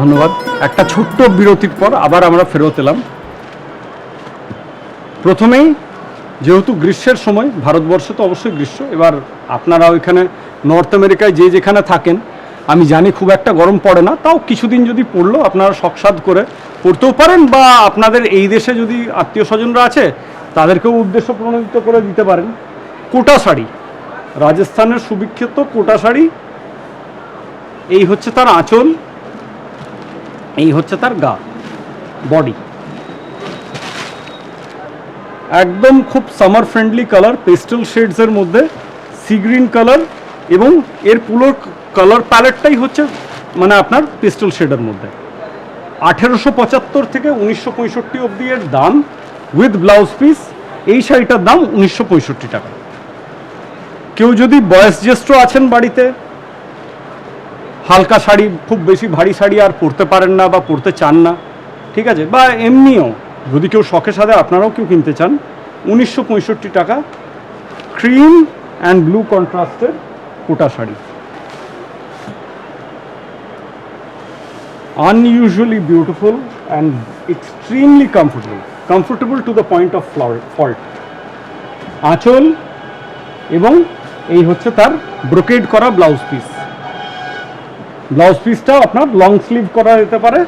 ধন্যবাদ। একটা ছোট্ট বিরতির পর আবার আমরা ফেরত এলাম। প্রথমেই যেহেতু গ্রীষ্মের সময়, ভারতবর্ষে তো অবশ্যই গ্রীষ্ম, এবার আপনারা ওইখানে নর্থ আমেরিকায় যে যেখানে থাকেন আমি জানি খুব একটা গরম পড়ে না, তাও কিছুদিন যদি পড়লো আপনারা শখসাদ করে পড়তেও পারেন, বা আপনাদের এই দেশে যদি আত্মীয় স্বজনরা আছে তাদেরকেও উদ্দেশ্য প্রণোদিত করে দিতে পারেন। কোটা শাড়ি, রাজস্থানের সুবিখ্যাত কোটা শাড়ি। এই হচ্ছে তার আঁচল, এই হচ্ছে তার গা, বডি। একদম খুব সামার ফ্রেন্ডলি কালার, পেস্টেল শেডসের মধ্যে সি গ্রিন কালার, এবং এর পুরো কালার প্যালেটটাই হচ্ছে মানে আপনার পেস্টেল শেডের মধ্যে। 1875 থেকে 1965 অবধি এর দাম, উইথ ব্লাউজ পিস। এই শাড়িটার দাম 1965 টাকা। কেউ যদি বয়োজ্যেষ্ঠ আছেন বাড়িতে, হালকা শাড়ি, খুব বেশি ভারী শাড়ি আর পরতে পারেন না বা পরতে চান না, ঠিক আছে, বা এমনিও যদি কেউ শখের সাথে আপনারাও কেউ কিনতে চান, 1965 টাকা ক্রিম অ্যান্ড ব্লু কন্ট্রাস্টের Kota sari. unusually beautiful and extremely comfortable to the point of fault. আঁচল এবং এই হচ্ছে তার ব্রোকেড করা ব্লাউজ পিস। ব্লাউজ পিসটাও আপনার লং স্লিভ করা যেতে পারে,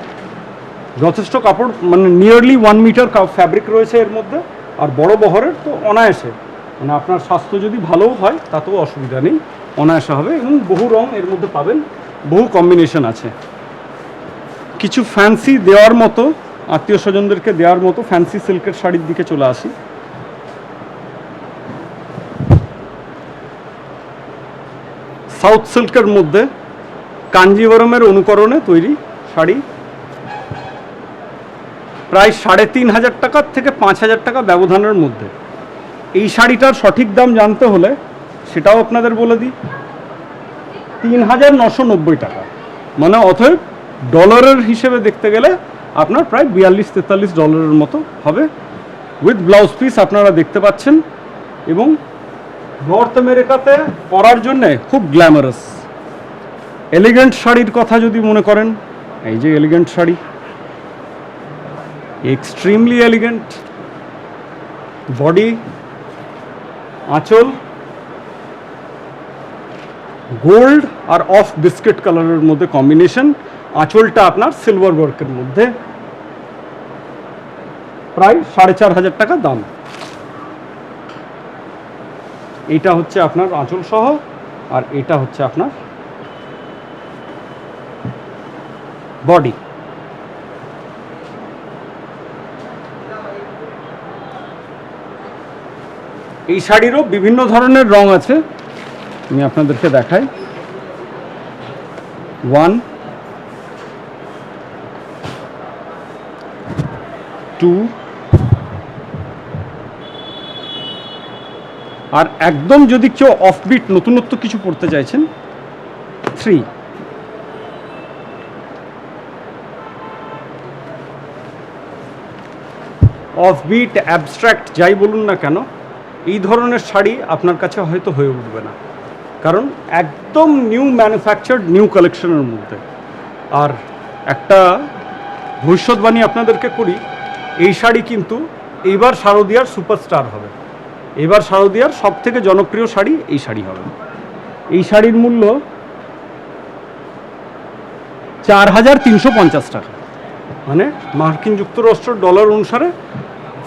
যথেষ্ট কাপড়, মানে নিয়ারলি 1 মিটার ফ্যাব্রিক রয়েছে এর মধ্যে, আর বড় বহরের তো অনায়াসে, মানে আপনার স্বাস্থ্য যদি ভালোও হয় তাতেও অসুবিধা নেই, অনায়াসে হবে। এবং বহু রং এর মধ্যে পাবেন, বহু কম্বিনেশন আছে। কিছু ফ্যান্সি দেওয়ার মতো, আত্মীয় স্বজনদেরকে দেওয়ার মতো ফ্যান্সি সিল্কের শাড়ির দিকে চলে আসি। সাউথ সিল্কের মধ্যে কাঞ্জিবরমের অনুকরণে তৈরি শাড়ি, প্রায় 3,500 টাকার থেকে 5,000 টাকা ব্যবধানের মধ্যে। এই শাড়িটার সঠিক দাম জানতে হলে সেটাও আপনাদের বলে দিই, 3,990 টাকা, মানে অতএব ডলারের হিসেবে দেখতে গেলে আপনার প্রায় 42-43 ডলারের মতো হবে, উইথ ব্লাউজ পিস আপনারা দেখতে পাচ্ছেন। এবং নর্থ আমেরিকাতে পরার জন্যে খুব গ্ল্যামারাস এলিগেন্ট শাড়ির কথা যদি মনে করেন, এই যে elegant sari, extremely elegant, body, আঁচল গোল্ড আর অফ বিস্কিট কালারের মধ্যে কম্বিনেশন, আঁচলটা আপনার সিলভার ওয়ার্কের মধ্যে, প্রায় 4,500 টাকা দাম। এইটা হচ্ছে আপনার আঁচল সহ, আর এটা হচ্ছে আপনার বডি। এই শাড়িরও বিভিন্ন ধরনের রং আছে, আমি আপনাদেরকে দেখাই। 1, 2, আর একদম যদি কেউ অফবিট নতুনত্ব কিছু পড়তে চাইছেন, 3। অফবিট, অ্যাবস্ট্রাক্ট যাই বলুন না কেন, এই ধরনের শাড়ি আপনার কাছে হয়তো হয়ে উঠবে না, কারণ একদম নিউ ম্যানুফ্যাকচার্ড, নিউ কালেকশনের মধ্যে। আর একটা ভবিষ্যৎবাণী আপনাদেরকে করি, এই শাড়ি কিন্তু এইবার শারদিয়ার সুপারস্টার হবে। এবার শারদিয়ার সব থেকে জনপ্রিয় শাড়ি এই শাড়ি হবে। এই শাড়ির মূল্য 4,350 টাকা, মানে মার্কিন যুক্তরাষ্ট্র ডলার অনুসারে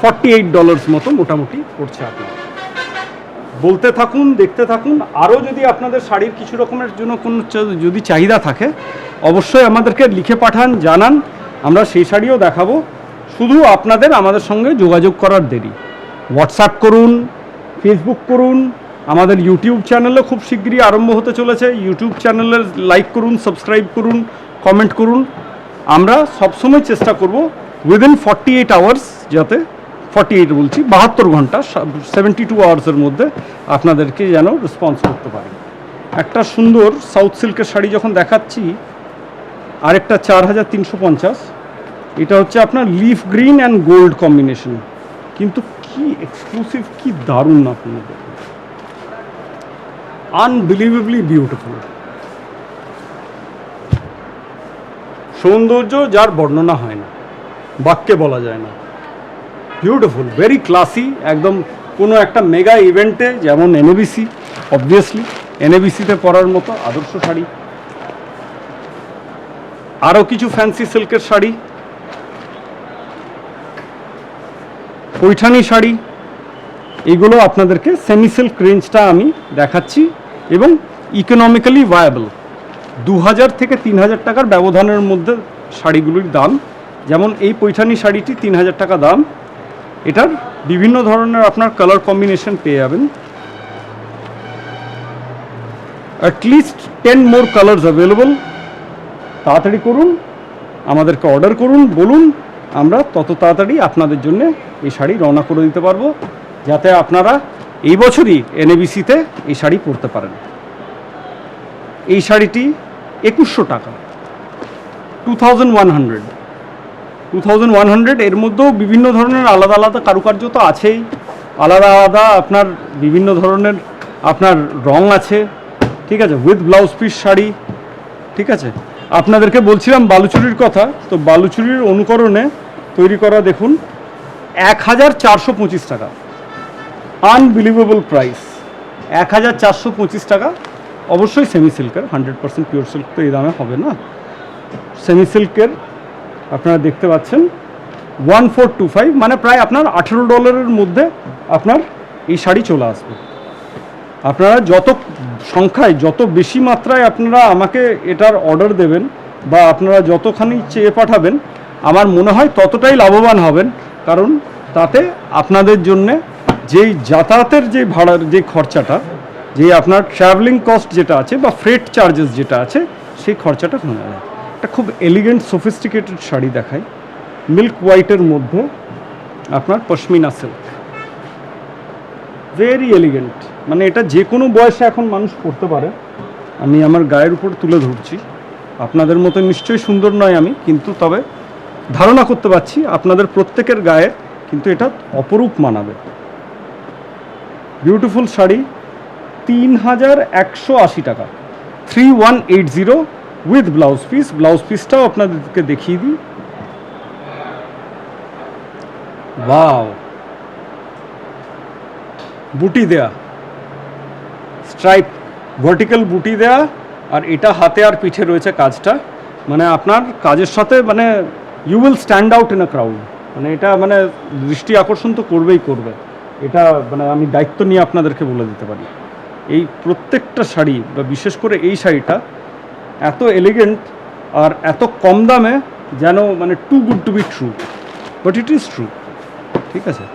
$48 মতো মোটামুটি পড়ছে। আপনার বলতে থাকুন, দেখতে থাকুন। আরও যদি আপনাদের শাড়ির কিছু রকমের জন্য কোনো যদি চাহিদা থাকে অবশ্যই আমাদেরকে লিখে পাঠান, জানান, আমরা সেই শাড়িও দেখাবো। শুধু আপনাদের আমাদের সঙ্গে যোগাযোগ করার দেরি। হোয়াটসঅ্যাপ করুন, ফেসবুক করুন, আমাদের ইউটিউব চ্যানেলও খুব শীঘ্রই আরম্ভ হতে চলেছে। ইউটিউব চ্যানেলের লাইক করুন, সাবস্ক্রাইব করুন, কমেন্ট করুন। আমরা সবসময় চেষ্টা করব উইদিন 48 আওয়ার্স, যাতে 48 বলছি 72 ঘন্টা, 72 আওয়ার্সের মধ্যে আপনাদেরকে যেন রেসপন্স করতে পারি। একটা সুন্দর সাউথ সিল্কের শাড়ি যখন দেখাচ্ছি, আরেকটা 4,350, এটা হচ্ছে আপনার leaf green and gold combination, কিন্তু কি এক্সক্লুসিভ, কি দারুণ আপনাদের, আনবিলিভেবলি বিউটিফুল। সৌন্দর্য যার বর্ণনা হয় না, বাক্যে বলা যায় না। বিউটিফুল, ভেরি ক্লাসি, একদম কোনো একটা মেগা ইভেন্টে যেমন এনএবিসি, অবভিয়াসলি এনএবিসিতে পরার মতো আদর্শ শাড়ি। আরও কিছু ফ্যান্সি সিল্কের শাড়ি, পৈঠানি শাড়ি, এগুলো আপনাদেরকে সেমি সিল্ক রেঞ্জটা আমি দেখাচ্ছি এবং ইকোনমিক্যালি ভায়াবল। 2000 থেকে 3000 টাকার ব্যবধানের মধ্যে শাড়িগুলির দাম। যেমন এই পৈঠানি শাড়িটি 3000 টাকা দাম। এটার বিভিন্ন ধরনের আপনার কালার কম্বিনেশন পেয়ে যাবেন। অ্যাটলিস্ট 10 মোর কালার্স অ্যাভেলেবল। তাড়াতাড়ি করুন, আমাদেরকে অর্ডার করুন, বলুন, আমরা তত তাড়াতাড়ি আপনাদের জন্য এই শাড়ি রওনা করে দিতে পারবো, যাতে আপনারা এই বছরই এনএবিসিতে এই শাড়ি পরতে পারেন। এই শাড়িটি 2100 টাকা, 2100। এর মধ্যেও বিভিন্ন ধরনের আলাদা আলাদা কারুকার্য তো আছেই, আলাদা আলাদা আপনার বিভিন্ন ধরনের আপনার রং আছে, ঠিক আছে, উইথ ব্লাউজ পিস শাড়ি, ঠিক আছে। আপনাদেরকে বলছিলাম বালুচুরির কথা, তো বালুচুরির অনুকরণে তৈরি করা দেখুন 1425 টাকা, আনবিলিভেবল প্রাইস। 1425 টাকা, অবশ্যই সেমি সিল্কের, 100% পিওর সিল্ক তো এই দামে হবে না। সেমি সিল্কের আপনারা দেখতে পাচ্ছেন 1425, মানে প্রায় আপনার $18 মধ্যে আপনার এই শাড়ি চলে আসবে। আপনারা যত সংখ্যায়, যত বেশি মাত্রায় আপনারা আমাকে এটার অর্ডার দেবেন বা আপনারা যতখানি চেয়ে পাঠাবেন, আমার মনে হয় ততটাই লাভবান হবেন। কারণ তাতে আপনাদের জন্যে যেই যাতায়াতের যে ভাড়ার যে খরচাটা, যে আপনার ট্রাভেলিং কস্ট যেটা আছে বা ফ্রেট চার্জেস যেটা আছে, সেই খরচাটা কমে যায়। একটা খুব এলিগেন্ট সোফিস্টিকেটেড শাড়ি দেখায়, মিল্ক হোয়াইটের মধ্যে আপনার পশমিনা সিল্ক, ভেরি এলিগেন্ট। মানে এটা যে কোনো বয়সে এখন মানুষ পরতে পারে। আমি আমার গায়ের উপর তুলে ধরছি, আপনাদের মতো নিশ্চয়ই সুন্দর নয় আমি, কিন্তু তবে ধারণা করতে পারছি আপনাদের প্রত্যেকের গায়ে কিন্তু এটা অপরূপ মানাবে। বিউটিফুল শাড়ি, 3180 টাকা, 3180 উইথ ব্লাউজ পিস। ব্লাউজ পিসটাও আপনাদেরকে দেখিয়ে দিই। ওয়াও, বুটি দেয়া, স্ট্রাইপ ভার্টিক্যাল বুটি দেয়া, আর এটা হাতে আর পিঠে রয়েছে কাজটা। মানে আপনার কাজের সাথে মানে you will stand out in a crowd. মানে এটা মানে দৃষ্টি আকর্ষণ তো করবেই করবে। এটা মানে আমি দায়িত্ব নিয়ে আপনাদেরকে বলে দিতে পারি, এই প্রত্যেকটা শাড়ি বা বিশেষ করে এই শাড়িটা এত এলিগেন্ট আর এত কম দামে, যেন মানে too good to be true, but it is true, ঠিক আছে।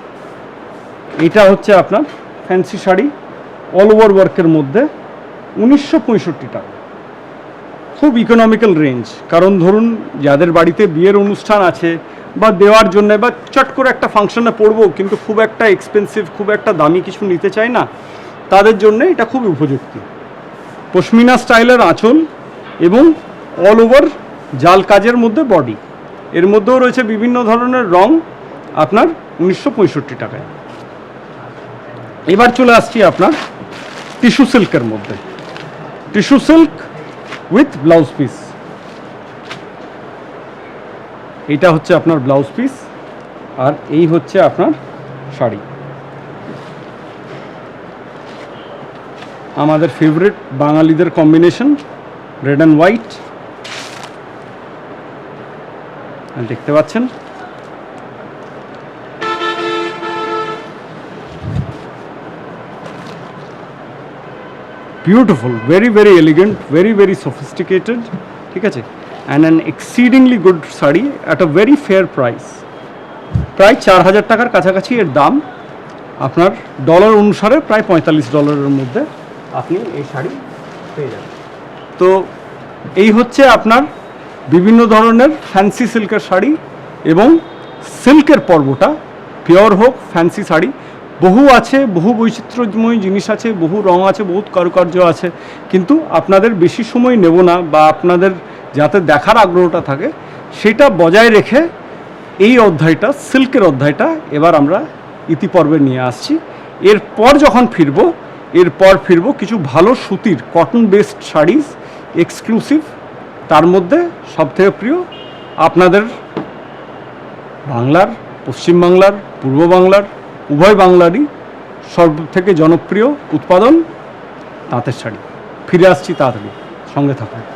এইটা হচ্ছে আপনার ফ্যান্সি শাড়ি, অল ওভার ওয়ার্কের মধ্যে 1965 টাকা, খুব ইকোনমিক্যাল রেঞ্জ। কারণ ধরুন যাদের বাড়িতে বিয়ের অনুষ্ঠান আছে বা দেওয়ার জন্য বা চট করে একটা ফাংশনে পড়বো, কিন্তু খুব একটা এক্সপেন্সিভ, খুব একটা দামি কিছু নিতে চাই না, তাদের জন্য এটা খুব উপযুক্ত। পশমিনা স্টাইলের আঁচল এবং অল ওভার জাল কাজের মধ্যে বডি, এর মধ্যেও রয়েছে বিভিন্ন ধরনের রং, আপনার 1965 টাকায়। এবার চলে আসছি আপনার টিস্যু সিল্কের মধ্যে, tissue silk with blouse piece. এইটা হচ্ছে আপনার ব্লাউজ পিস, আর এই হচ্ছে আপনার শাড়ি। আমাদের ফেভারিট বাঙালিদের কম্বিনেশন, রেড অ্যান্ড হোয়াইট, দেখতে পাচ্ছেন। Beautiful, very very elegant, very very sophisticated, ঠিক আছে, and an exceedingly good sari at a very fair price. প্রায় 4000 টাকার কাছাকাছি এর দাম। আপনার ডলার অনুসারে প্রায় $45 মধ্যে আপনি এই শাড়ি পেয়ে যাবেন। তো এই হচ্ছে আপনার বিভিন্ন ধরনের ফ্যান্সি সিল্কের শাড়ি এবং সিল্কের পর্বটা, পিওর হোক ফ্যান্সি শাড়ি বহু আছে, বহু বৈচিত্র্যময় জিনিস আছে, বহু রং আছে, বহুত কারুকার্য আছে, কিন্তু আপনাদের বেশি সময় নেব না, বা আপনাদের যাতে দেখার আগ্রহটা থাকে সেটা বজায় রেখে এই অধ্যায়টা, সিল্কের অধ্যায়টা এবার আমরা ইতিপর্বে নিয়ে আসছি। এরপর যখন ফিরবো কিছু ভালো সুতির কটন বেসড শাড়িজ, এক্সক্লুসিভ তার মধ্যে সবথেকে প্রিয় আপনাদের বাংলার, পশ্চিমবাংলার, পূর্ব বাংলার, উভয় বাংলারই সবথেকে জনপ্রিয় উৎপাদন তাঁতের শাড়ি। ফিরে আসছি তাড়াতাড়ি, সঙ্গে থাকুন।